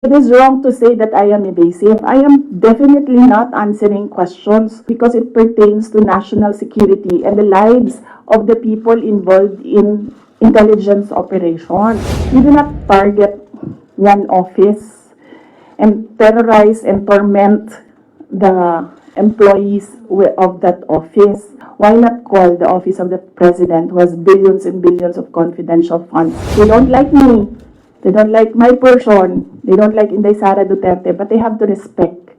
It is wrong to say that I am evasive. I am definitely not answering questions because it pertains to national security and the lives of the people involved in intelligence operations. You do not target one office and terrorize and torment the employees of that office. Why not call the office of the president who has billions and billions of confidential funds? They don't like me. They don't like my person. They don't like Inday Sara Duterte, but they have to respect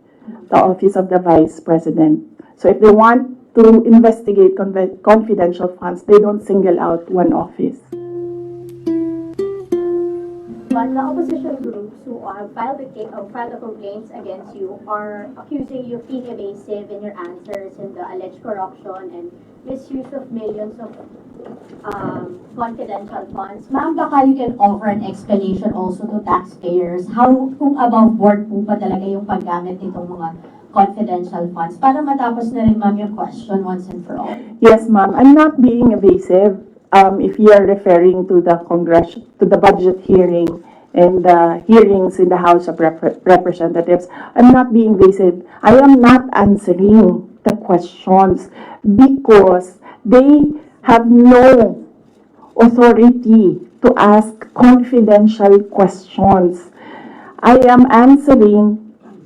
the office of the vice president. So if they want to investigate confidential funds, they don't single out one office. But the opposition groups who have filed the complaints against you are accusing you of being evasive in your answers in the alleged corruption and misuse of millions of confidential funds. Ma'am, baka you can offer an explanation also to taxpayers how kung above board po ba talaga yung paggamit nitong mga confidential funds para matapos na rin ma'am yung question once and for all. Yes, ma'am. I'm not being evasive. If you are referring to the budget hearing and the hearings in the House of Representatives, I'm not being evasive. I am not answering the questions because they have no authority to ask confidential questions. I am answering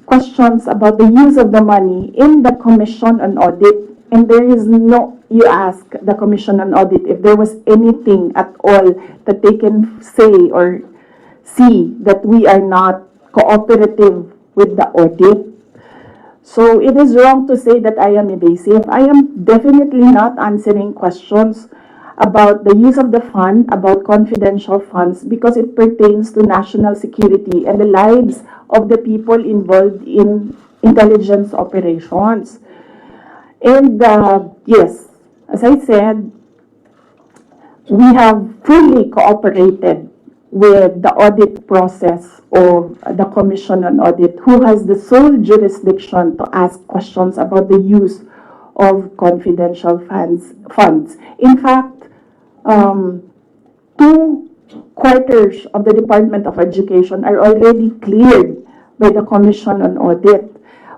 questions about the use of the money in the Commission on Audit, and there is no, you ask the Commission on Audit if there was anything at all that they can say or see that we are not cooperative with the audit. So it is wrong to say that I am evasive. I am definitely not answering questions about the use of the fund, about confidential funds, because it pertains to national security and the lives of the people involved in intelligence operations. And yes, as I said, we have fully cooperated with the audit process of the Commission on Audit, who has the sole jurisdiction to ask questions about the use of confidential funds. In fact, 2/4 of the Department of Education are already cleared by the Commission on Audit,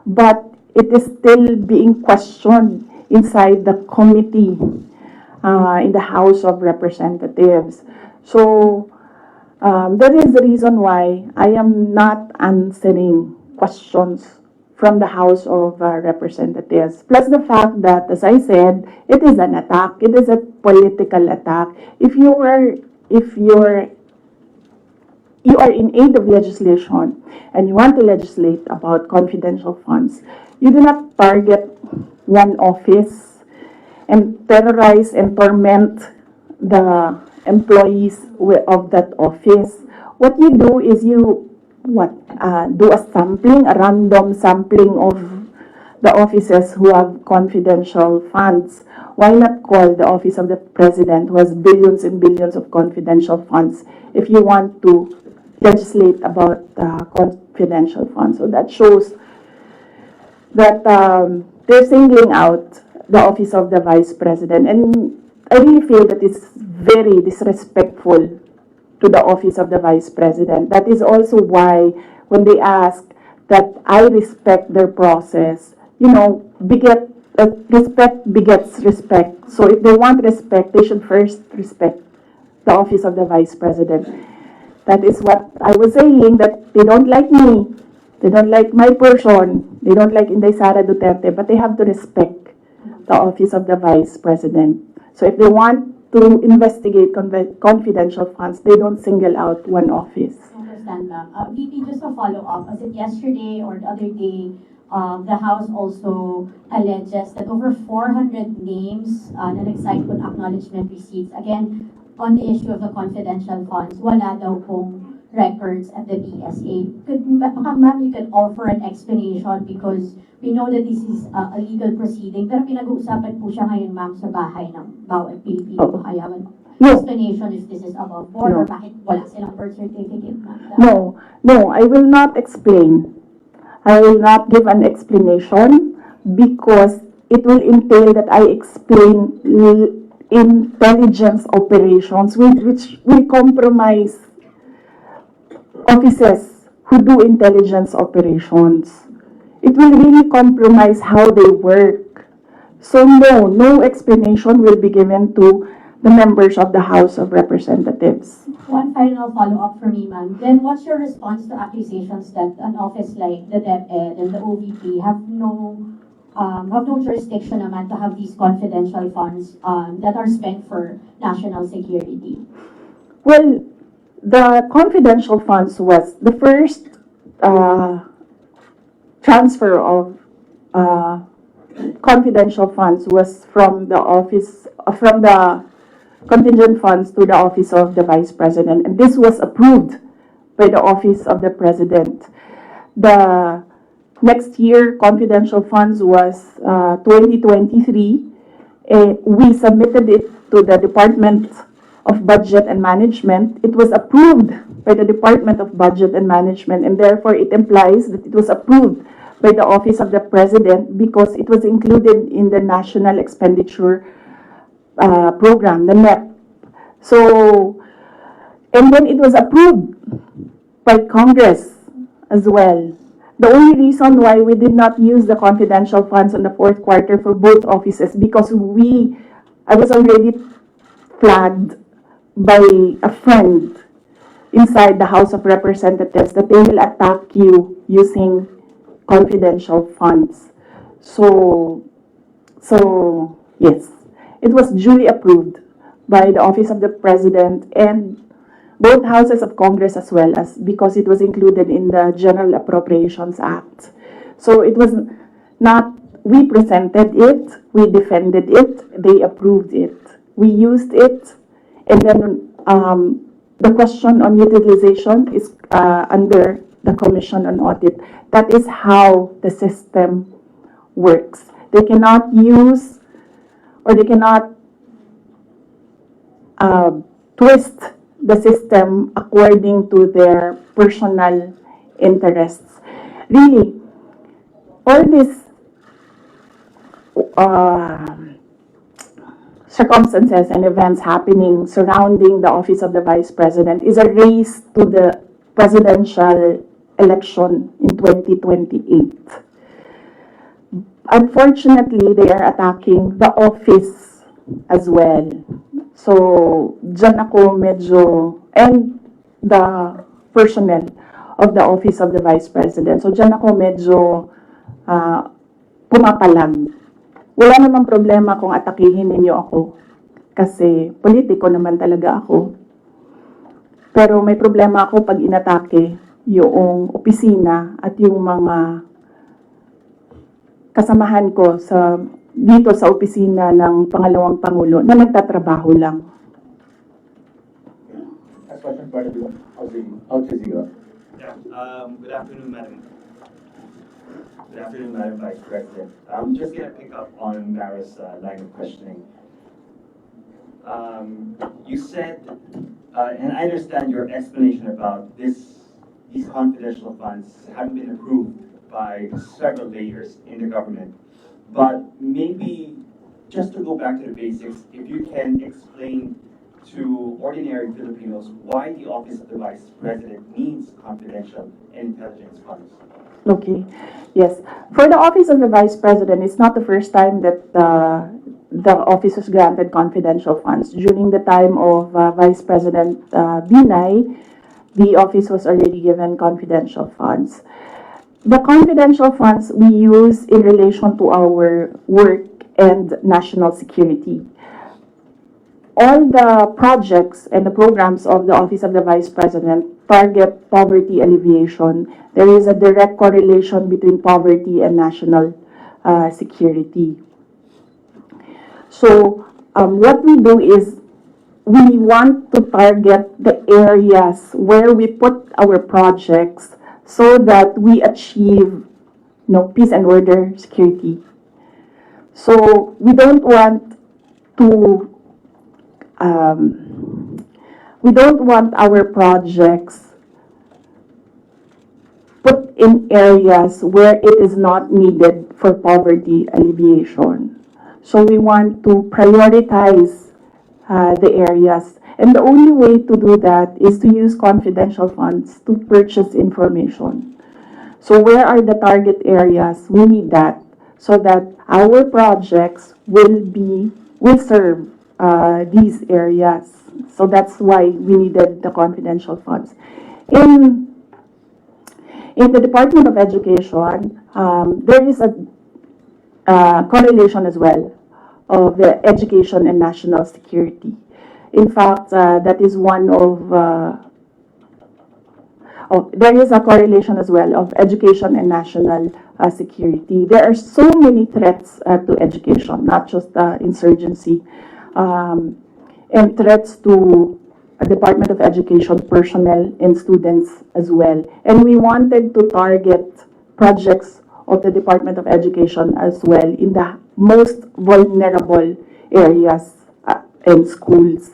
but it is still being questioned inside the committee in the House of Representatives. So that is the reason why I am not answering questions from the House of Representatives. Plus the fact that, as I said, it is an attack. It is a political attack. If you are in aid of legislation and you want to legislate about confidential funds, you do not target one office and terrorize and torment the employees of that office. What you do is you do a sampling, a random sampling of the offices who have confidential funds. Why not call the office of the president who has billions and billions of confidential funds if you want to legislate about confidential funds? So that shows that they're singling out the office of the vice president, and I really feel that it's very disrespectful to the office of the vice president. That is also why when they ask that I respect their process, respect begets respect. So if they want respect, they should first respect the office of the vice president. That is what I was saying, that they don't like me. They don't like my person. They don't like Inday Sara Duterte, but they have to respect the office of the vice president. So if they want to investigate confidential funds, they don't single out one office. I understand, ma'am. VP, just a follow-up. As it yesterday or the other day, the House also alleges that over 400 names na nag-cite po acknowledgement receipts. Again, on the issue of the confidential funds, wala daw pong records at the DSA. Ma'am, you can offer an explanation because we know that this is a legal proceeding, pero pinag-uusapan po siya ngayon, ma'am, sa bahay ng bawat Pilipino. Kaya explanation if this is above board or bakit wala silang birth certificate, ma'am. No, I will not explain. I will not give an explanation because it will entail that I explain intelligence operations which will compromise offices who do intelligence operations. It will really compromise how they work. So no explanation will be given to the members of the House of Representatives. One final follow-up for me, ma'am. Then what's your response to accusations that an office like the DepEd and the OVP have no jurisdiction naman to have these confidential funds that are spent for national security? Well, the confidential funds was the first transfer of confidential funds was from the office, from the contingent funds to the office of the Vice President, and this was approved by the office of the President. The next year confidential funds was 2023. We submitted it to the Department of Budget and Management. It was approved by the Department of Budget and Management, and therefore it implies that it was approved by the Office of the President because it was included in the National Expenditure Program, the NEP. So, and then it was approved by Congress as well. The only reason why we did not use the confidential funds in the fourth quarter for both offices because I was already flagged by a friend inside the House of Representatives that they will attack you using confidential funds. So yes, it was duly approved by the Office of the President and both houses of Congress as well as because it was included in the General Appropriations Act. So it was not, we presented it, we defended it, they approved it. We used it, and then the question on utilization is under the Commission on Audit. That is how the system works. They cannot use or they cannot twist the system according to their personal interests. Really, all these circumstances and events happening surrounding the office of the Vice President is a race to the presidential election in 2028. Unfortunately, they are attacking the office as well. So, dyan ako medyo, and the personnel of the office of the Vice President. So, dyan ako medyo pumapalag. Wala namang problema kung atakihin ninyo ako. Kasi politiko naman talaga ako. Pero may problema ako pag inatake yung opisina at yung mga kasamahan ko dito sa opisina ng pangalawang Pangulo na nagtatrabaho lang. Next question, part of Al Jazeera. Yeah, good afternoon, Madam. Good afternoon, Madam Vice President. I'm just going to pick up on Mara's line of questioning. You said, and I understand your explanation about these confidential funds haven't been approved by several layers in the government. But maybe just to go back to the basics, if you can explain to ordinary Filipinos why the Office of the Vice President needs confidential intelligence funds. Okay. Yes. For the Office of the Vice President, it's not the first time that the office was granted confidential funds. During the time of Vice President Binay, the office was already given confidential funds. The confidential funds we use in relation to our work and national security. All the projects and the programs of the Office of the Vice President target poverty alleviation. There is a direct correlation between poverty and national security. So what we do is we want to target the areas where we put our projects so that we achieve peace and order, security. So we don't want to our projects put in areas where it is not needed for poverty alleviation. So we want to prioritize the areas. And the only way to do that is to use confidential funds to purchase information. So where are the target areas? We need that so that our projects will serve these areas. So that's why we needed the confidential funds. In in the Department of Education, there is a correlation as well of the education and national security. In fact, that is one of there is a correlation as well of education and national security. There are so many threats to education, not just insurgency, and threats to Department of Education personnel and students as well. And we wanted to target projects of the Department of Education as well in the most vulnerable areas and schools.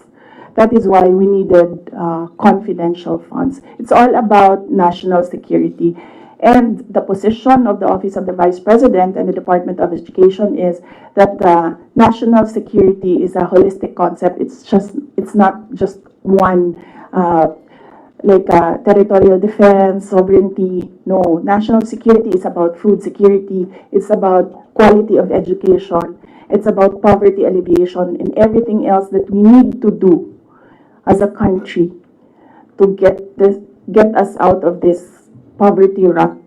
That is why we needed confidential funds. It's all about national security. And the position of the Office of the Vice President and the Department of Education is that national security is a holistic concept. It's not just one, territorial defense, sovereignty. No, national security is about food security. It's about quality of education. It's about poverty alleviation and everything else that we need to do as a country to get us out of this poverty rut.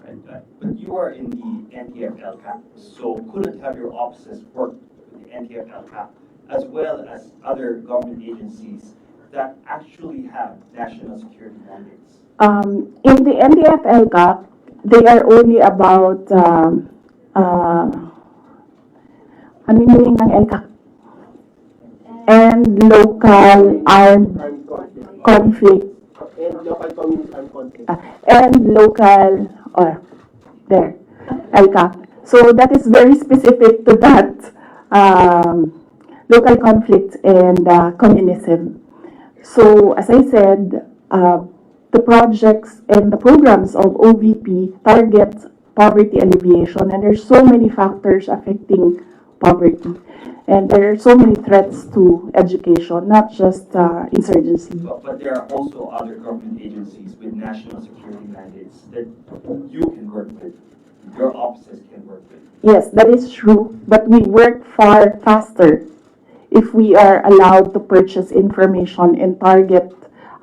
Right. But you are in the NTF-LCAP, so couldn't have your offices work with the NTF-LCAP as well as other government agencies that actually have national security mandates? In the NDF LCAP, they are only about ano yung ng LCAP? And local armed conflict. And local community armed conflict. And local, there, LCAP. So that is very specific to that local conflict and communism. So as I said, the projects and the programs of OVP target poverty alleviation, and there's so many factors affecting poverty. And there are so many threats to education, not just insurgency. But there are also other government agencies with national security mandates that you can work with, your offices can work with. Yes, that is true, but we work far faster if we are allowed to purchase information and target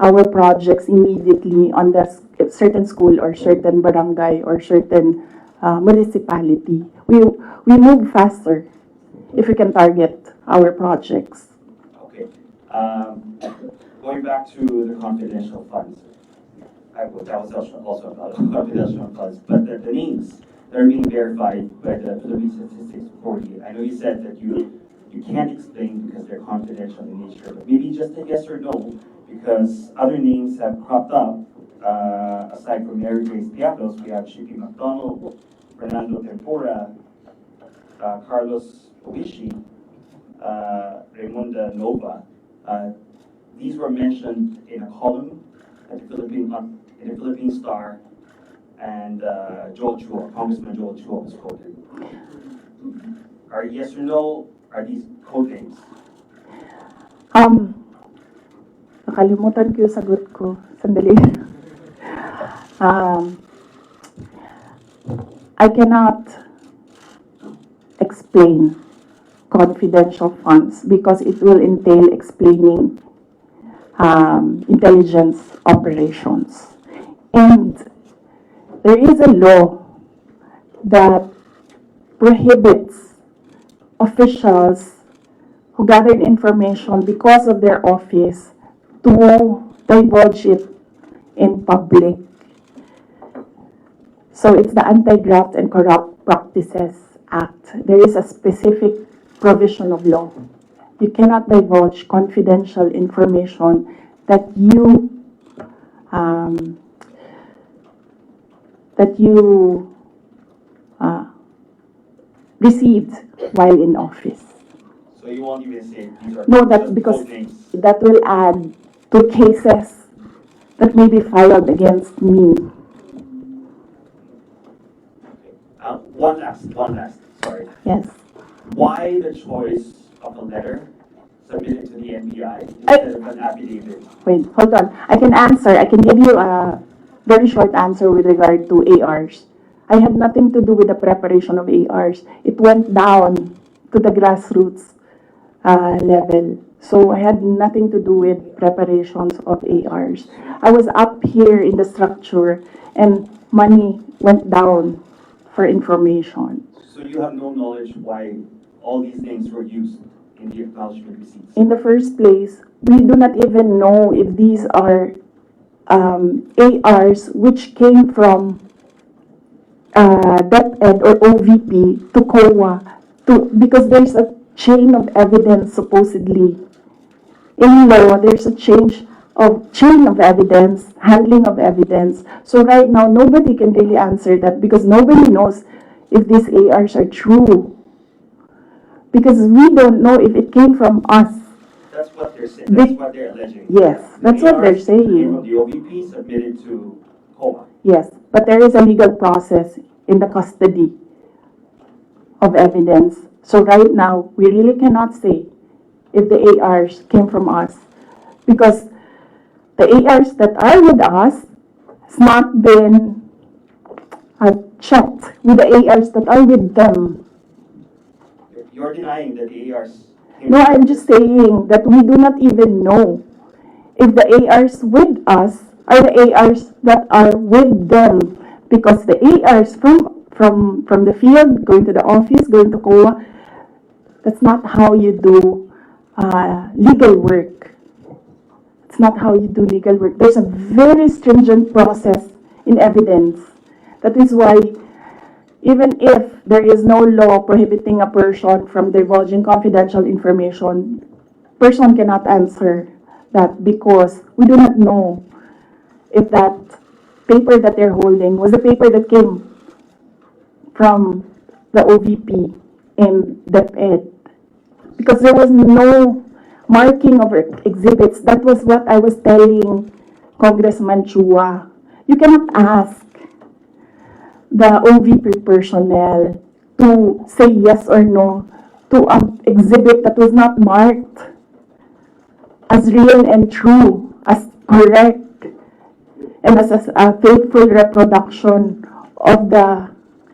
our projects immediately on the certain school or certain barangay or certain municipality. We move faster if we can target our projects. Okay. Going back to the confidential funds, that was also about confidential funds, but the names that are being verified by the Philippine Statistics Authority, I know you said that you can't explain because they're confidential in nature, but maybe just a yes or no, because other names have cropped up. Aside from Mary Grace Piatos, we have Chippy McDonald, Fernando Tempora, Carlos Obishi, Raymunda Nova. These were mentioned in a column at the Philippine Star, and Joel Chua, Congressman Joel Chua was quoted. Are yes or no? Are these code names? Nakalimutan ko yung sagot ko. Sandali. I cannot explain confidential funds because it will entail explaining intelligence operations. And there is a law that prohibits officials who gathered information because of their office to divulge it in public. So it's the Anti-Graft and Corrupt Practices Act. There is a specific provision of law. You cannot divulge confidential information that you received while in office. So you won't even say these are No, that's because code names. that will add to cases that may be filed against me. One last, sorry. Yes. Why the choice of a letter submitted to the NBI instead of an affidavit? Wait, hold on. I can answer. I can give you a very short answer with regard to ARs. I had nothing to do with the preparation of ARs. It went down to the grassroots level. So I had nothing to do with preparations of ARs. I was up here in the structure and money went down for information. So you have no knowledge why all these things were used in the acknowledgement receipts? In the first place, we do not even know if these are ARs which came from DepEd or OVP to COA because there's a chain of evidence supposedly. In law, there's a chain of evidence, handling of evidence. So right now, nobody can really answer that because nobody knows if these ARs are true. Because we don't know if it came from us. That's what they're saying. That's what they're alleging. Yes, that's what they're ARs came saying. from the OVP submitted to COA. Yes, but there is a legal process in the custody of evidence. So right now, we really cannot say if the ARs came from us because the ARs that are with us has not been checked with the ARs that are with them. You're denying that the ARs came No, from I'm just saying that we do not even know if the ARs with us are the ARs that are with them because the ARs from the field going to the office, going to COA, that's not how you do legal work. It's not how you do legal work. There's a very stringent process in evidence. That is why even if there is no law prohibiting a person from divulging confidential information, person cannot answer that because we do not know if that paper that they're holding was the paper that came from the OVP and DepEd. Because there was no marking of exhibits. That was what I was telling Congressman Chua. You cannot ask the OVP personnel to say yes or no to an exhibit that was not marked as real and true, as correct, and as a faithful reproduction of the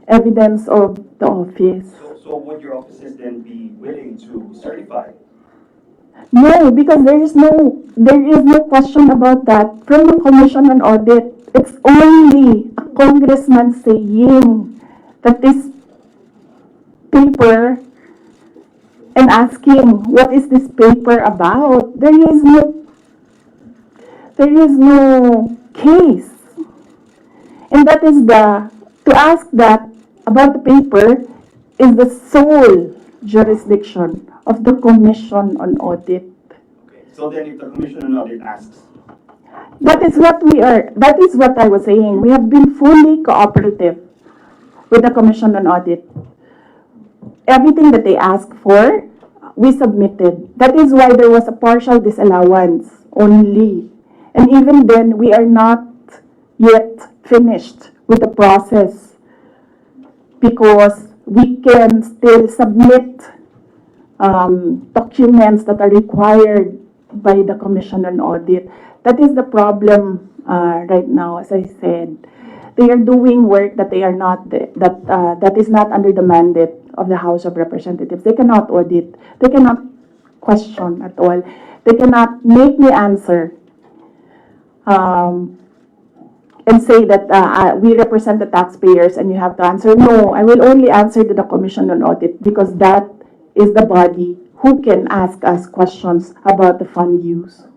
evidence of the office. So would your offices then be willing to certify? No, because there is no question about that. From the Commission on Audit, it's only a congressman saying that this paper and asking what is this paper about. There is no case. And that is to ask that about the paper is the sole jurisdiction of the Commission on Audit. Okay. So then if the Commission on Audit asks, That is what I was saying. We have been fully cooperative with the Commission on Audit. Everything that they asked for, we submitted. That is why there was a partial disallowance only. And even then, we are not yet finished with the process because we can still submit documents that are required by the Commission on Audit. That is the problem right now, as I said. They are doing work that that is not under the mandate of the House of Representatives. They cannot audit. They cannot question at all. They cannot make me answer and say that we represent the taxpayers and you have to answer. No, I will only answer to the Commission on Audit because that is the body who can ask us questions about the fund use.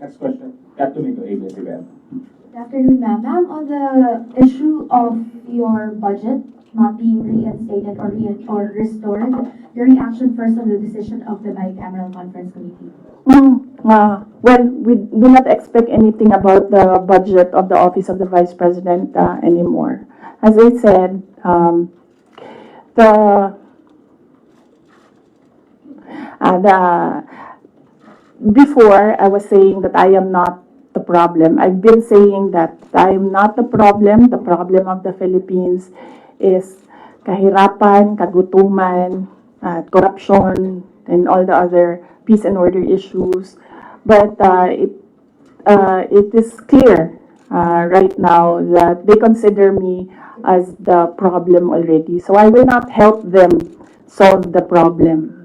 Next question. Got to make a event. Good afternoon, ma'am. Ma'am, on the issue of your budget not being reinstated or restored, your reaction first on the decision of the bicameral conference committee? Well, we do not expect anything about the budget of the Office of the Vice President anymore. As I said, before I was saying that I am not the problem. I've been saying that I am not the problem. The problem of the Philippines is kahirapan, kagutuman, corruption, and all the other peace and order issues. But it is clear right now that they consider me as the problem already. So I will not help them solve the problem.